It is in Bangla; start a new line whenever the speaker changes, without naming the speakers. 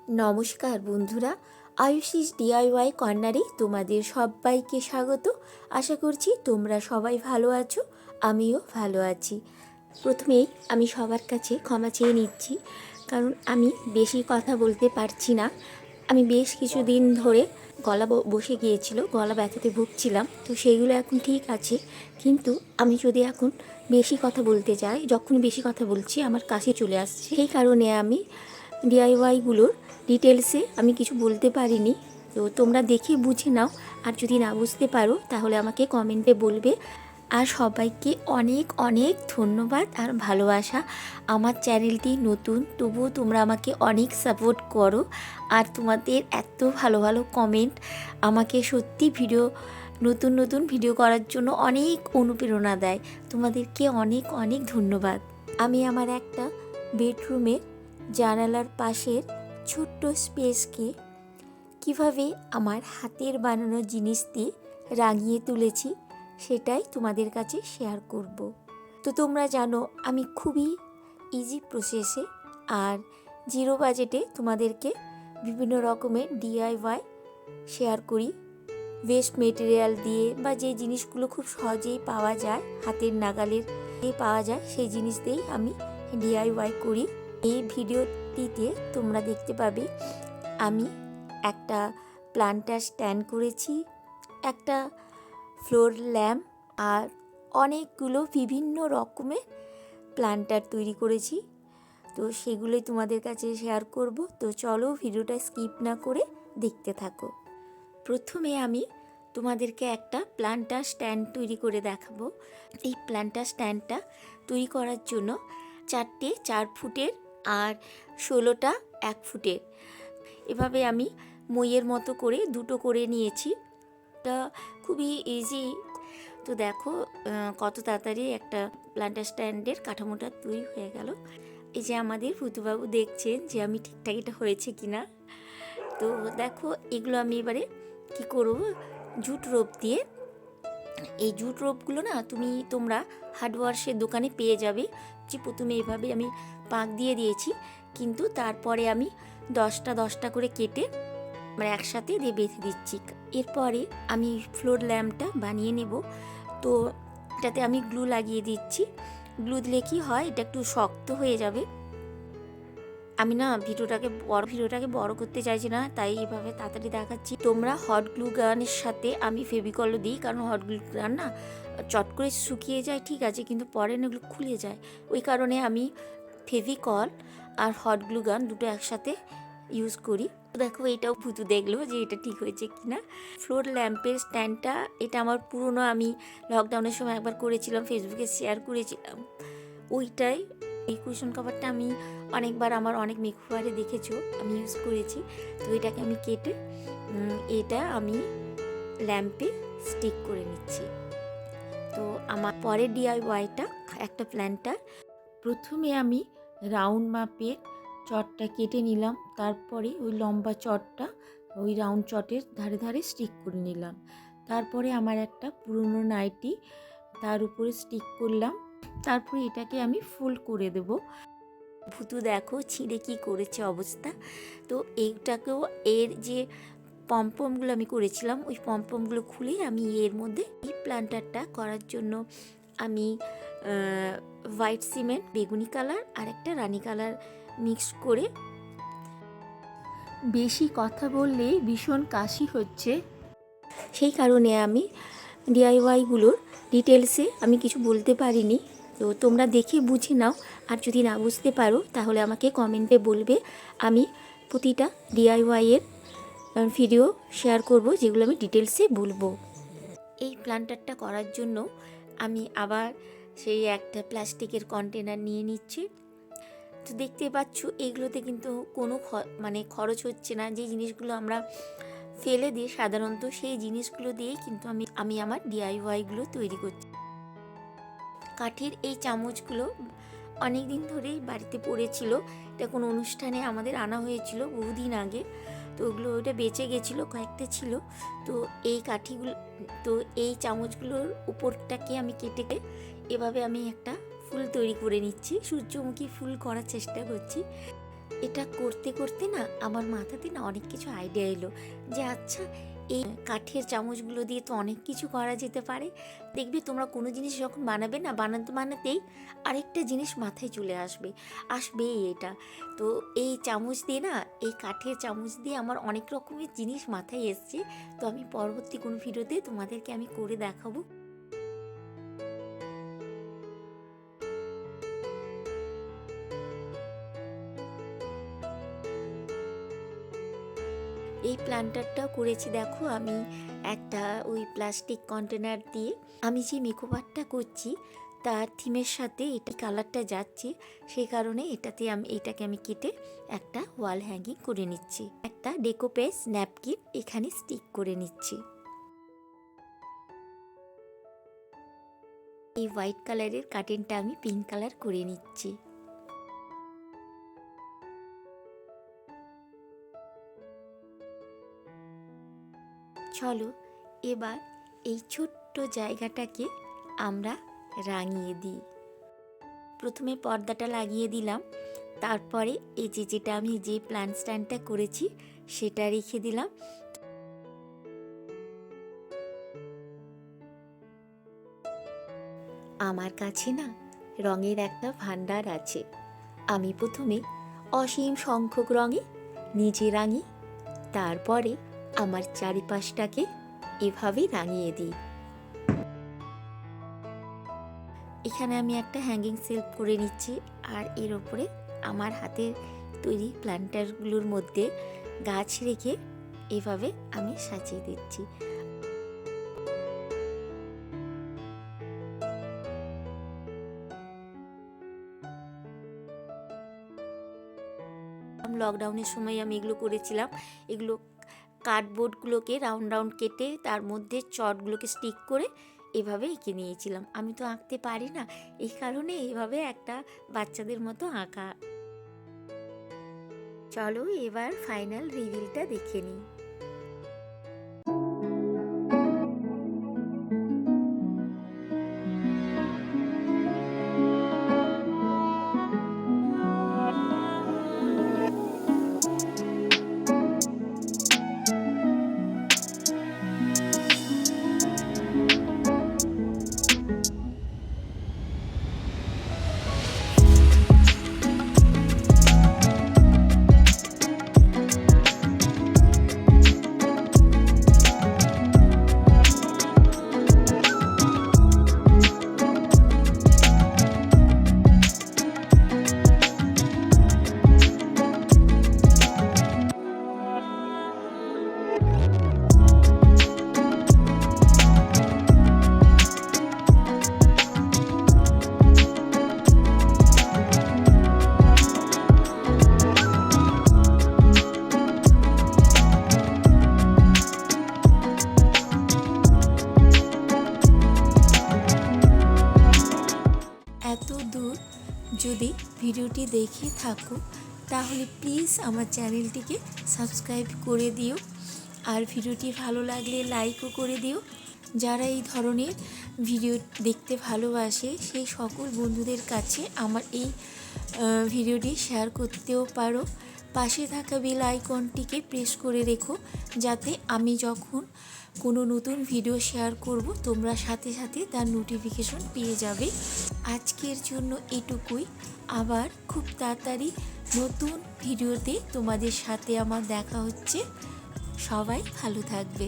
নমস্কার বন্ধুরা, আয়ুষিস ডিআইওয়াই কর্নারে তোমাদের সবাইকে স্বাগত। আশা করছি তোমরা সবাই ভালো আছো, আমিও ভালো আছি। প্রথমেই আমি সবার কাছে ক্ষমা চেয়ে নিচ্ছি, কারণ আমি বেশি কথা বলতে পারছি না। আমি বেশ কিছুদিন ধরে গলা বসে গিয়েছিল, গলা ব্যথাতে ভুগছিলাম, তো সেইগুলো এখন ঠিক আছে। কিন্তু আমি যদি এখন বেশি কথা বলতে যাই, যখন বেশি কথা বলছি আমার কাছে চলে আসছে। সেই কারণে আমি ডিআইওয়াইগুলোর ডিটেলসে আমি কিছু বলতে পারিনি। তো তোমরা দেখে বুঝে নাও, আর যদি না বুঝতে পারো তাহলে আমাকে কমেন্টে বলবে। আর সবাইকে অনেক অনেক ধন্যবাদ আর ভালোবাসা। আমার চ্যানেলটি নতুন, তবুও তোমরা আমাকে অনেক সাপোর্ট করো, আর তোমাদের এত ভালো ভালো কমেন্ট আমাকে সত্যি নতুন নতুন ভিডিও করার জন্য অনেক অনুপ্রেরণা দেয়। তোমাদেরকে অনেক অনেক ধন্যবাদ। আমি আমার একটা বেডরুমের জানালার পাশের ছোট্ট স্পেসকে কিভাবে আমার হাতের বানানো জিনিস দিয়ে রাঙিয়ে তুলেছি, সেটাই তোমাদের কাছে শেয়ার করব। তো তোমরা জানো আমি খুবই ইজি প্রসেসে আর জিরো বাজেটে তোমাদেরকে বিভিন্ন রকমের ডিআইওয়াই শেয়ার করি। ওয়েস্ট মেটেরিয়াল দিয়ে বা যে জিনিসগুলো খুব সহজেই পাওয়া যায়, হাতের নাগালের পাওয়া যায়, সেই জিনিস দিয়েই আমি ডিআইওয়াই করি। এই ভিডিওটিতে তোমরা দেখতে পাবে আমি একটা প্ল্যান্টার স্ট্যান্ড করেছি, একটা ফ্লোর ল্যাম্প, আর অনেকগুলো বিভিন্ন রকমের প্ল্যান্টার তৈরি করেছি। তো সেগুলোই তোমাদের কাছে শেয়ার করব। তো চলো ভিডিওটা স্কিপ না করে দেখতে থাকো। প্রথমে আমি তোমাদেরকে একটা প্ল্যান্টার স্ট্যান্ড তৈরি করে দেখাবো। এই প্ল্যান্টার স্ট্যান্ডটা তৈরি করার জন্য 4টে 4 ফুটের আর 16টা 1 ফুটের, এভাবে আমি মইয়ের মতো করে দুটো করে নিয়েছি। এটা খুবই ইজি। তো দেখো কত তাড়াতাড়ি একটা প্ল্যান্টার স্ট্যান্ডের কাঠামোটা তৈরি হয়ে গেল। এই যে আমাদের ভূতুবাবু দেখছেন যে আমি ঠিকঠাক এটা হয়েছে কিনা। তো দেখো এগুলো আমি এবারে কি করব, জুট রোপ দিয়ে, এই জুট রোপগুলো না তোমরা হার্ডওয়্যার্সের দোকানে পেয়ে যাবে। যে প্রথমে এইভাবে আমি পাক দিয়ে দিয়েছি, কিন্তু তারপরে আমি 10টা 10টা করে কেটে মানে একসাথে দিয়ে বেঁধে দিচ্ছি। এরপরে আমি ফ্লোর ল্যাম্পটা বানিয়ে নেব। তো এটাতে আমি গ্লু লাগিয়ে দিচ্ছি। গ্লু দিলে কি হয়, এটা একটু শক্ত হয়ে যাবে। আমি না ভিডিওটাকে বড় করতে চাইছি না, তাই এইভাবে তাড়াতাড়ি দেখাচ্ছি। তোমরা হট গ্লু গানের সাথে আমি ফেভিকলও দিই, কারণ হট গ্লু গান না চট করে শুকিয়ে যায় ঠিক আছে, কিন্তু পরে না এগুলো খুলে যায়। ওই কারণে আমি ফেভিকল আর হট গ্লু গান দুটো একসাথে ইউজ করি। দেখো এটাও ভূতু দেখলো যে এটা ঠিক হয়েছে কিনা। ফ্লোর ল্যাম্পের স্ট্যান্ডটা এটা আমার পুরনো, আমি লকডাউনের সময় একবার করেছিলাম, ফেসবুকে শেয়ার করেছিলাম। ওইটাই এই কুশন কভারটা আমি অনেকবার আমার অনেক মেকওভারে দেখেছো আমি ইউজ করেছি। তো এটাকে আমি কেটে এটা আমি ল্যাম্পে স্টিক করে নিচ্ছি। তো আমার পরের ডিআইওয়াইটা একটা প্ল্যান্টার। প্রথমে আমি রাউন্ড মাপের চটটা কেটে নিলাম, তারপরে ওই লম্বা চটটা ওই রাউন্ড চটের ধারে ধারে স্টিক করে নিলাম। তারপরে আমার একটা পুরনো নাইটি তার উপরে স্টিক করলাম। তারপরে এটাকে আমি ফুল করে দেব। ভূতু দেখো ছিঁড়ে কি করেছে অবস্থা। তো এইটাকেও এর যে পমপমগুলো আমি করেছিলাম, ওই পমপমগুলো খুলে আমি এর মধ্যে এই প্ল্যান্টারটা করার জন্য আমি হোয়াইট সিমেন্ট, বেগুনি কালার আর একটা রানি কালার মিক্স করে। বেশি কথা বললে ভীষণ কাশি হচ্ছে, সেই কারণে আমি ডিআইওয়াইগুলোর ডিটেলসে আমি কিছু বলতে পারিনি। তো তোমরা দেখে বুঝে নাও, আর যদি না বুঝতে পারো তাহলে আমাকে কমেন্টে বলবে। আমি প্রতিটা ডিআইওয়াইয়ের ভিডিও শেয়ার করব, যেগুলো আমি ডিটেলসে বলবো। এই প্ল্যান্টারটা করার জন্য আমি আবার সেই একটা প্লাস্টিকের কন্টেনার নিয়ে নিচ্ছি। তো দেখতে পাচ্ছ এগুলোতে কিন্তু কোনো খরচ হচ্ছে না। যে জিনিসগুলো আমরা ফেলে দিই সাধারণত, সেই জিনিসগুলো দিয়েই কিন্তু আমি আমার ডিআইওয়াইগুলো তৈরি করছি। কাঠের এই চামচগুলো অনেক দিন ধরেই বাড়িতে পড়েছিল। এটা কোনো অনুষ্ঠানে আমাদের আনা হয়েছিল বহুদিন আগে। তো ওটা বেঁচে গেছিলো, কয়েকটা ছিল। তো এই চামচগুলোর উপরটাকে আমি কেটে এভাবে আমি একটা ফুল তৈরি করে নিচ্ছি, সূর্যমুখী ফুল করার চেষ্টা করছি। এটা করতে করতে না আমার মাথাতে না অনেক কিছু আইডিয়া এলো যে আচ্ছা এই কাঠের চামচগুলো দিয়ে তো অনেক কিছু করা যেতে পারে। দেখবে তোমরা কোনো জিনিস যখন বানাবে না, বানাতে বানাতেই আরেকটা জিনিস মাথায় চলে আসবে এটা। তো এই চামচ দিয়ে না, এই কাঠের চামচ দিয়ে আমার অনেক রকমের জিনিস মাথায় এসছে। তো আমি পরবর্তী কোনো ভিডিওতে তোমাদেরকে আমি করে দেখাবো। এই প্ল্যান্টারটাও করেছি দেখো আমি একটা ওই প্লাস্টিক কন্টেনার দিয়ে। আমি যে মেকওভারটা করছি তার থিমের সাথে এটা কালারটা যাচ্ছে, সেই কারণে এটাকে আমি কেটে একটা ওয়াল হ্যাঙ্গিং করে নিচ্ছি। একটা ডেকোপেস ন্যাপকিন এখানে স্টিক করে নিচ্ছি। এই হোয়াইট কালারের কার্টেনটা আমি পিঙ্ক কালার করে নিচ্ছি। চলো এবার এই ছোট্ট জায়গাটাকে আমরা রাঙিয়ে দিই। প্রথমে পর্দাটা লাগিয়ে দিলাম, তারপরে এই যেটা আমি যে প্ল্যান্ট স্ট্যান্ডটা করেছি সেটা রেখে দিলাম। আমার কাছে না রঙের একটা ভান্ডার আছে। আমি প্রথমে অসীম সংখ্যক রঙে নিজে রাঙি, তারপরে আমার চারিপাশটাকে এভাবেই রাঙিয়ে দিই। এখানে আমি একটা হ্যাঙ্গিং সেলফ করে নিচ্ছি, আর এর ওপরে আমার হাতের তৈরি প্ল্যান্টারগুলোর মধ্যে গাছ রেখে এভাবে আমি সাজিয়ে দিচ্ছি। লকডাউনের সময় আমি এগুলো করেছিলাম। এগুলো কার্ডবোর্ডগুলোকে রাউন্ড রাউন্ড কেটে তার মধ্যে চটগুলোকে স্টিক করে এভাবে এঁকে নিয়েছিলাম। আমি তো আঁকতে পারি না, এই কারণে এইভাবে একটা বাচ্চাদের মতো আঁকা। চলো এবার ফাইনাল রিভিলটা দেখে নিই। এত দূর যদি ভিডিওটি দেখে থাকো তাহলে প্লিজ আমার চ্যানেলটিকে সাবস্ক্রাইব করে দিও, আর ভিডিওটি ভালো লাগলে লাইকও করে দিও। যারা এই ধরনের ভিডিও দেখতে ভালোবাসে সেই সকল বন্ধুদের কাছে আমার এই ভিডিওটি শেয়ার করতেও পারো। পাশে থাকা বেল আইকনটিকে প্রেস করে রেখো, যাতে আমি যখন কোনো নতুন ভিডিও শেয়ার করব তোমরা সাথে সাথে তার নোটিফিকেশন পেয়ে যাবে। আজকের জন্য এটুকুই, আবার খুব তাড়াতাড়ি নতুন ভিডিওতে তোমাদের সাথে আমার দেখা হচ্ছে। সবাই ভালো থাকবে।